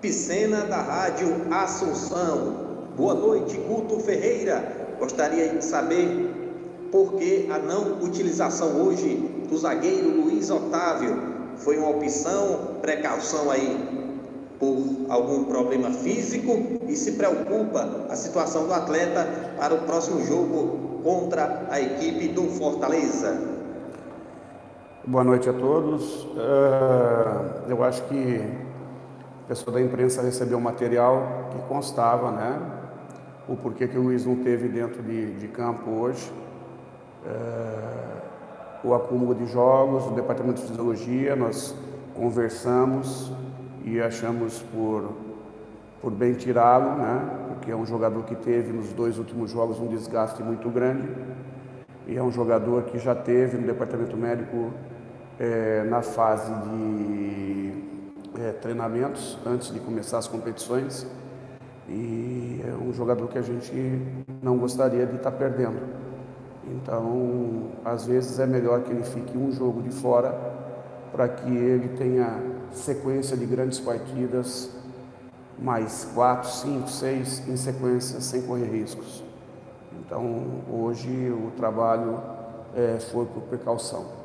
Picena da Rádio Assunção. Boa noite, Guto Ferreira. Gostaria de saber por que a não utilização hoje do zagueiro Luiz Otávio. Foi uma opção, precaução aí por algum problema físico, e se preocupa a situação do atleta para o próximo jogo contra a equipe do Fortaleza. Boa noite a todos. Eu acho que a pessoa da imprensa recebeu um material que constava, né? O porquê que o Luiz não teve dentro de campo hoje. O acúmulo de jogos, o departamento de fisiologia, nós conversamos e achamos por bem tirá-lo, né? Porque é um jogador que teve nos 2 últimos jogos um desgaste muito grande e é um jogador que já teve no departamento médico na fase de treinamentos antes de começar as competições, e é um jogador que a gente não gostaria de estar perdendo. Então, às vezes é melhor que ele fique um jogo de fora para que ele tenha sequência de grandes partidas, mais 4, 5, 6 em sequência, sem correr riscos. Então, hoje o trabalho foi por precaução.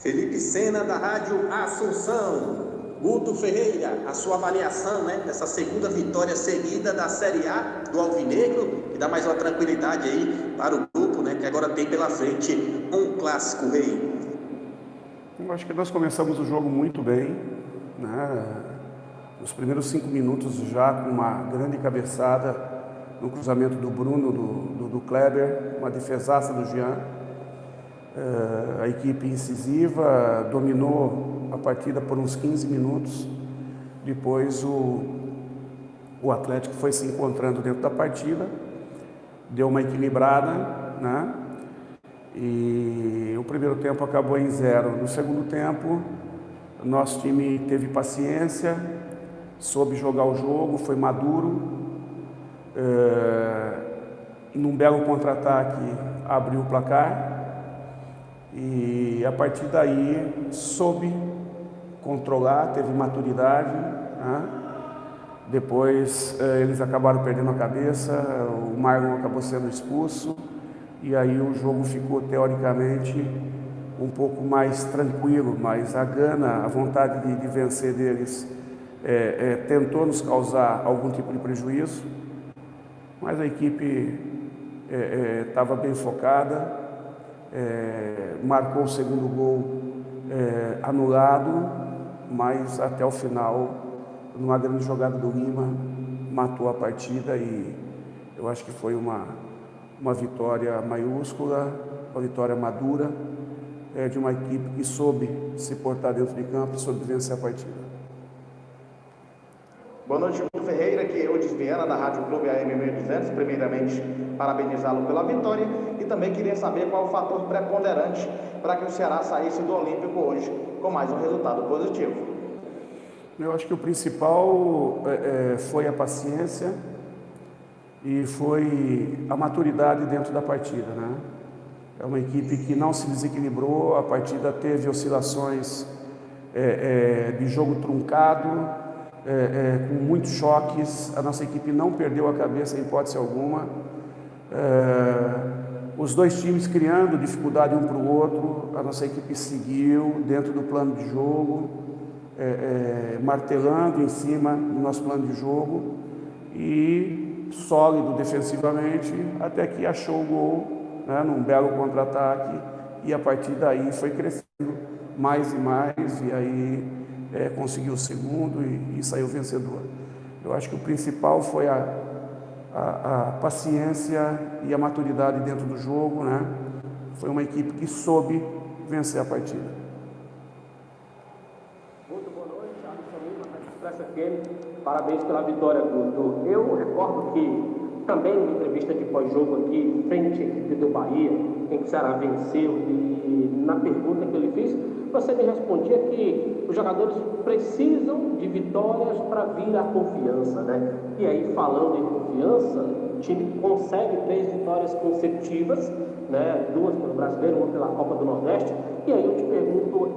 Felipe Sena da Rádio Assunção. Guto Ferreira, a sua avaliação, né, dessa segunda vitória seguida da Série A do Alvinegro, que dá mais uma tranquilidade aí para o grupo, né, que agora tem pela frente um clássico rei. Eu acho que nós começamos o jogo muito bem, né? Nos primeiros 5 minutos já com uma grande cabeçada no cruzamento do Bruno, do Kleber, uma defesaça do Jean. A equipe incisiva dominou a partida por uns 15 minutos. Depois o Atlético foi se encontrando dentro da partida, deu uma equilibrada, né? E o primeiro tempo acabou em 0. No segundo tempo, nosso time teve paciência, soube jogar o jogo, foi maduro. Num belo contra-ataque abriu o placar. E a partir daí soube controlar, teve maturidade, né? Depois eles acabaram perdendo a cabeça, o Marlon acabou sendo expulso, e aí o jogo ficou teoricamente um pouco mais tranquilo, mas a gana, a vontade de vencer deles tentou nos causar algum tipo de prejuízo, mas a equipe estava bem focada. Marcou o segundo gol anulado, mas até o final, numa grande jogada do Lima, matou a partida, e eu acho que foi uma vitória maiúscula, uma vitória madura, de uma equipe que soube se portar dentro de campo e soube vencer a partida. Boa noite, Guto Ferreira, aqui é Eudes Viana, da Rádio Clube AM 1200. Primeiramente, parabenizá-lo pela vitória e também queria saber qual o fator preponderante para que o Ceará saísse do Olímpico hoje com mais um resultado positivo. Eu acho que o principal foi a paciência e foi a maturidade dentro da partida, né? É uma equipe que não se desequilibrou, a partida teve oscilações de jogo truncado, com muitos choques. A nossa equipe não perdeu a cabeça em hipótese alguma. Os dois times criando dificuldade um para o outro, a nossa equipe seguiu dentro do plano de jogo, martelando em cima do nosso plano de jogo e sólido defensivamente, até que achou o gol, né, num belo contra-ataque, e a partir daí foi crescendo mais e mais, e aí conseguiu o segundo e saiu vencedor. Eu acho que o principal foi a paciência e a maturidade dentro do jogo, né? Foi uma equipe que soube vencer a partida. Muito boa noite, Alisson Lima, da Expressa FM. Parabéns pela vitória, Guto. Eu recordo que também em entrevista de pós-jogo aqui, frente à equipe do Bahia, em que o Ceará venceu, e na pergunta que eu lhe fiz, você me respondia que os jogadores precisam de vitórias para vir a confiança, né? E aí, falando em confiança, o time consegue 3 vitórias consecutivas, né? 2 pelo Brasileiro, 1 pela Copa do Nordeste, E aí eu te pergunto,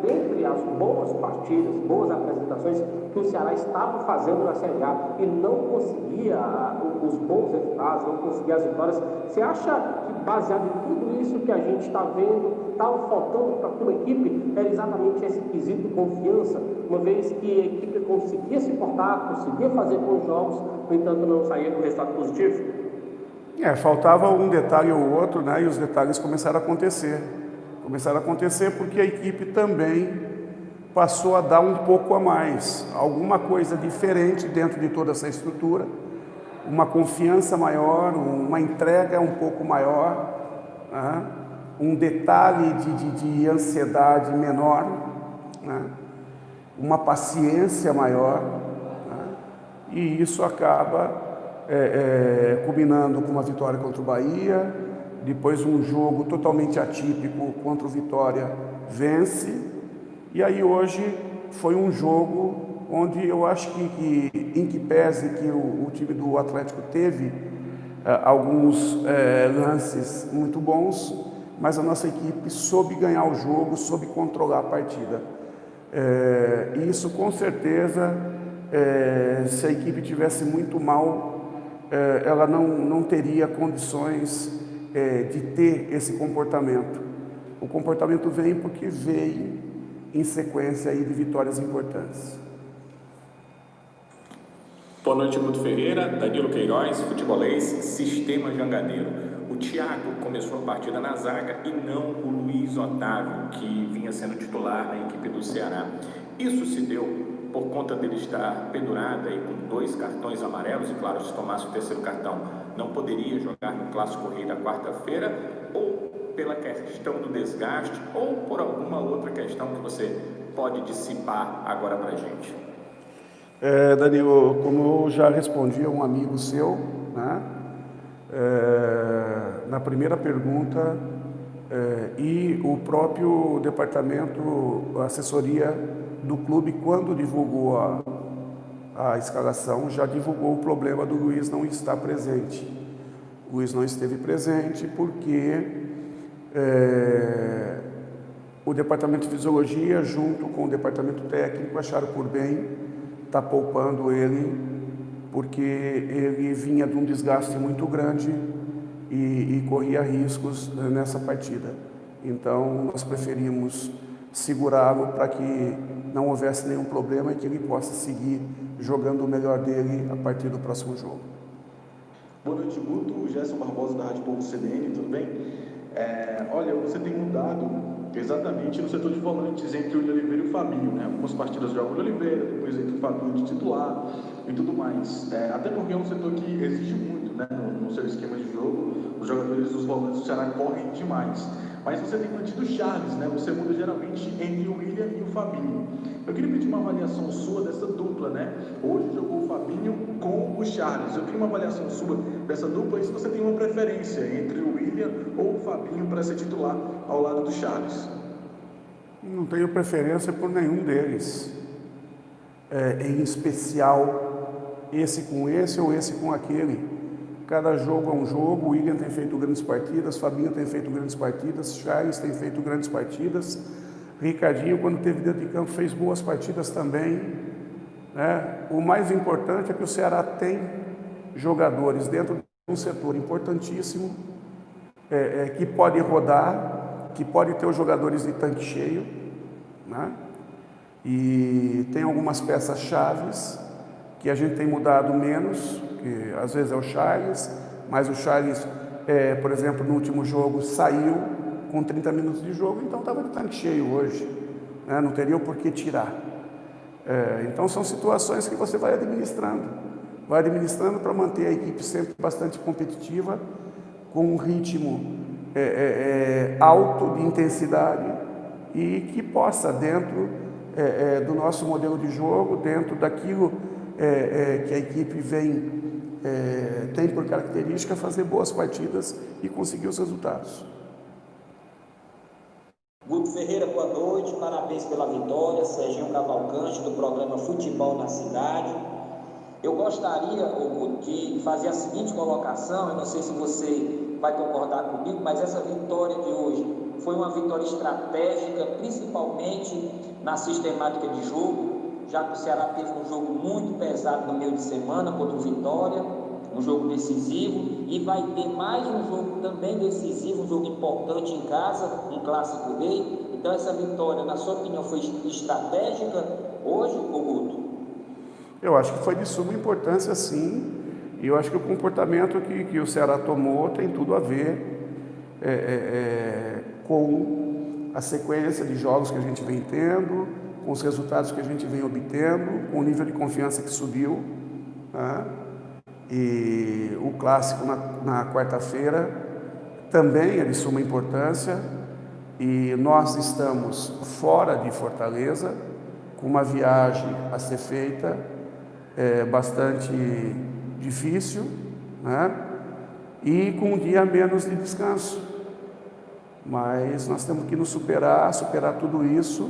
dentre as boas partidas, boas apresentações que o Ceará estava fazendo na Série A e não conseguia os bons resultados, não conseguia as vitórias, você acha que, baseado em tudo isso que a gente está vendo, estava faltando para a tua equipe era exatamente esse quesito confiança, uma vez que a equipe conseguia se portar, conseguia fazer bons jogos, no entanto não saía com resultado positivo? Faltava um detalhe ou outro, né? E os detalhes começaram a acontecer. Começaram a acontecer porque a equipe também passou a dar um pouco a mais, alguma coisa diferente dentro de toda essa estrutura, uma confiança maior, uma entrega um pouco maior, né? Um detalhe de ansiedade menor, né? Uma paciência maior, né? E isso acaba combinando com uma vitória contra o Bahia, depois um jogo totalmente atípico contra o Vitória vence, e aí hoje foi um jogo onde eu acho que em que pese que o time do Atlético teve alguns lances muito bons, mas a nossa equipe soube ganhar o jogo, soube controlar a partida. E isso com certeza, se a equipe tivesse muito mal, ela não teria condições de ter esse comportamento. O comportamento vem porque veio em sequência aí de vitórias importantes. Boa noite, Guto Ferreira, Danilo Queiroz, futebolês, Sistema Jangadeiro. O Thiago começou a partida na zaga e não o Luiz Otávio, que vinha sendo titular na equipe do Ceará. Isso se deu por conta dele estar pendurado aí com 2 cartões amarelos, e claro, se tomasse o 3º cartão, não poderia jogar no Clássico Rei da quarta-feira, ou pela questão do desgaste, ou por alguma outra questão que você pode dissipar agora para a gente. Danilo, como eu já respondi a um amigo seu, né? Na primeira pergunta, e o próprio departamento, a assessoria do clube, quando divulgou a escalação, já divulgou o problema do Luiz não estar presente. O Luiz não esteve presente porque o departamento de fisiologia, junto com o departamento técnico, acharam por bem estar poupando ele, porque ele vinha de um desgaste muito grande e corria riscos nessa partida. Então, nós preferimos segurá-lo para que não houvesse nenhum problema e que ele possa seguir jogando o melhor dele a partir do próximo jogo. Boa noite, Guto. Gerson Barbosa, da Rádio Povo CDN, tudo bem? Olha, você tem mudado exatamente no setor de volantes entre o William Oliveira e o Fabinho, né? Algumas partidas joga o Oliveira, depois entra o Fabinho de titular e tudo mais. Até porque é um setor que exige muito, né? No seu esquema de jogo, os jogadores dos volantes do Ceará correm demais. Mas você tem mantido o Charles, né? Você muda geralmente entre o William e o Fabinho. Eu queria pedir uma avaliação sua dessa dupla, né? Hoje jogou o Fabinho com o Charles. Eu queria uma avaliação sua dessa dupla e se você tem uma preferência entre o William ou o Fabinho para ser titular ao lado do Charles. Não tenho preferência por nenhum deles. Em especial, esse com esse ou esse com aquele. Cada jogo é um jogo. O William tem feito grandes partidas, Fabinho tem feito grandes partidas, Charles tem feito grandes partidas, Ricardinho, quando teve dentro de campo, fez boas partidas também, né? O mais importante é que o Ceará tem jogadores dentro de um setor importantíssimo, que pode rodar, que pode ter os jogadores de tanque cheio, né? E tem algumas peças chaves que a gente tem mudado menos, que às vezes é o Charles, mas o Charles, por exemplo, no último jogo saiu com 30 minutos de jogo, então estava de tanque cheio hoje, né? Não teria o porquê tirar. Então são situações que você vai administrando para manter a equipe sempre bastante competitiva, com um ritmo alto de intensidade e que possa, dentro do nosso modelo de jogo, dentro daquilo que a equipe tem por característica, fazer boas partidas e conseguir os resultados. Guto Ferreira, boa noite, parabéns pela vitória. Serginho Cavalcante, do programa Futebol na Cidade. Eu gostaria, Guto, de fazer a seguinte colocação, eu não sei se você vai concordar comigo, mas essa vitória de hoje foi uma vitória estratégica, principalmente na sistemática de jogo, já que o Ceará teve um jogo muito pesado no meio de semana contra o Vitória, um jogo decisivo, e vai ter mais um jogo também decisivo, um jogo importante em casa, um clássico rei. Então essa vitória, na sua opinião, foi estratégica hoje, Guto? Eu acho que foi de suma importância, sim, e eu acho que o comportamento que o Ceará tomou tem tudo a ver com a sequência de jogos que a gente vem tendo, com os resultados que a gente vem obtendo, com o nível de confiança que subiu, né? E o clássico na quarta-feira também é de suma importância, e nós estamos fora de Fortaleza, com uma viagem a ser feita, bastante difícil, né? E com um dia a menos de descanso. Mas nós temos que nos superar tudo isso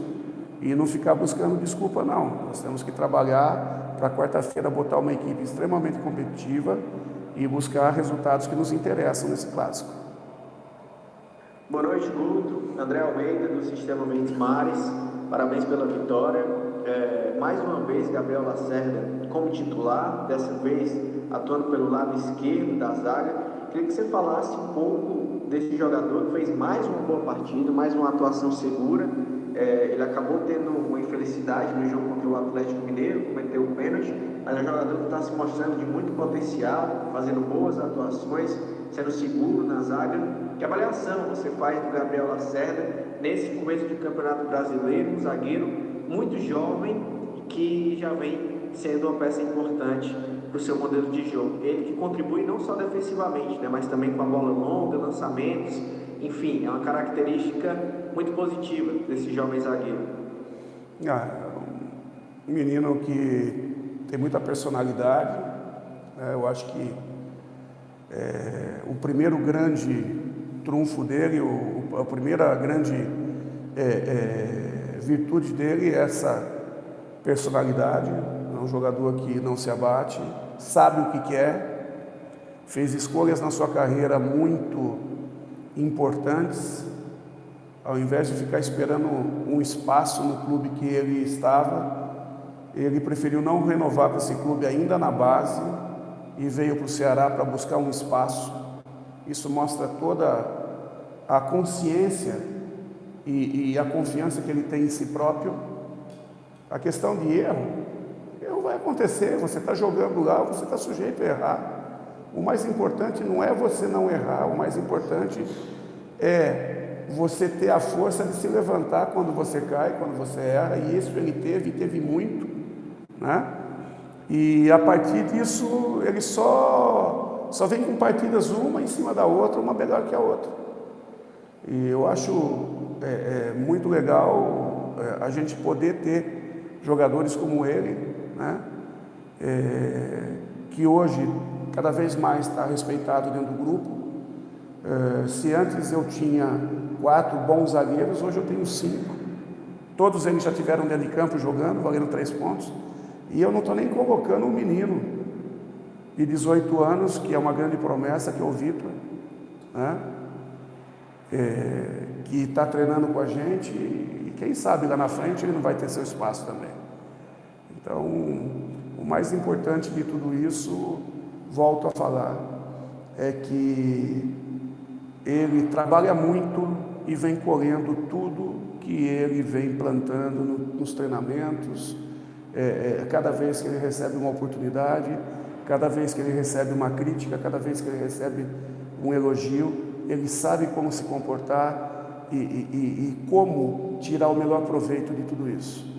e não ficar buscando desculpa, não. Nós temos que trabalhar para quarta-feira botar uma equipe extremamente competitiva e buscar resultados que nos interessam nesse clássico. Boa noite, Guto. André Almeida, do Sistema Verdes Mares. Parabéns pela vitória. Mais uma vez, Gabriel Lacerda como titular, dessa vez atuando pelo lado esquerdo da zaga. Queria que você falasse um pouco desse jogador que fez mais uma boa partida, mais uma atuação segura. Ele acabou tendo uma infelicidade no jogo contra o Atlético Mineiro, cometeu o pênalti, mas é um jogador que está se mostrando de muito potencial, fazendo boas atuações, sendo seguro na zaga. Que avaliação você faz do Gabriel Lacerda nesse começo de Campeonato Brasileiro, um zagueiro muito jovem que já vem sendo uma peça importante para o seu modelo de jogo? Ele que contribui não só defensivamente, né, mas também com a bola longa, lançamentos, enfim, é uma característica muito positiva desse jovem zagueiro. Um menino que tem muita personalidade, né? Eu acho que o primeiro grande trunfo dele, a primeira grande virtude dele é essa personalidade. É um jogador que não se abate, sabe o que quer, fez escolhas na sua carreira muito importantes. Ao invés de ficar esperando um espaço no clube que ele estava, ele preferiu não renovar com esse clube ainda na base e veio para o Ceará para buscar um espaço. Isso mostra toda a consciência e a confiança que ele tem em si próprio. A questão de erro vai acontecer, você está jogando lá, você está sujeito a errar. O mais importante não é você não errar, o mais importante é você ter a força de se levantar quando você cai, quando você erra, e isso ele teve muito, né? E a partir disso, ele só vem com partidas uma em cima da outra, uma melhor que a outra. E eu acho muito legal a gente poder ter jogadores como ele, né? Que hoje cada vez mais está respeitado dentro do grupo. Se antes eu tinha 4 bons zagueiros, hoje eu tenho 5. Todos eles já tiveram dentro de campo jogando, valendo 3 pontos. E eu não estou nem colocando um menino de 18 anos, que é uma grande promessa, que é o Vitor, né? Que está treinando com a gente, e quem sabe lá na frente ele não vai ter seu espaço também. Então, o mais importante de tudo isso, volto a falar, é que ele trabalha muito e vem colhendo tudo que ele vem plantando nos treinamentos. Cada vez que ele recebe uma oportunidade, cada vez que ele recebe uma crítica, cada vez que ele recebe um elogio, ele sabe como se comportar e como tirar o melhor proveito de tudo isso.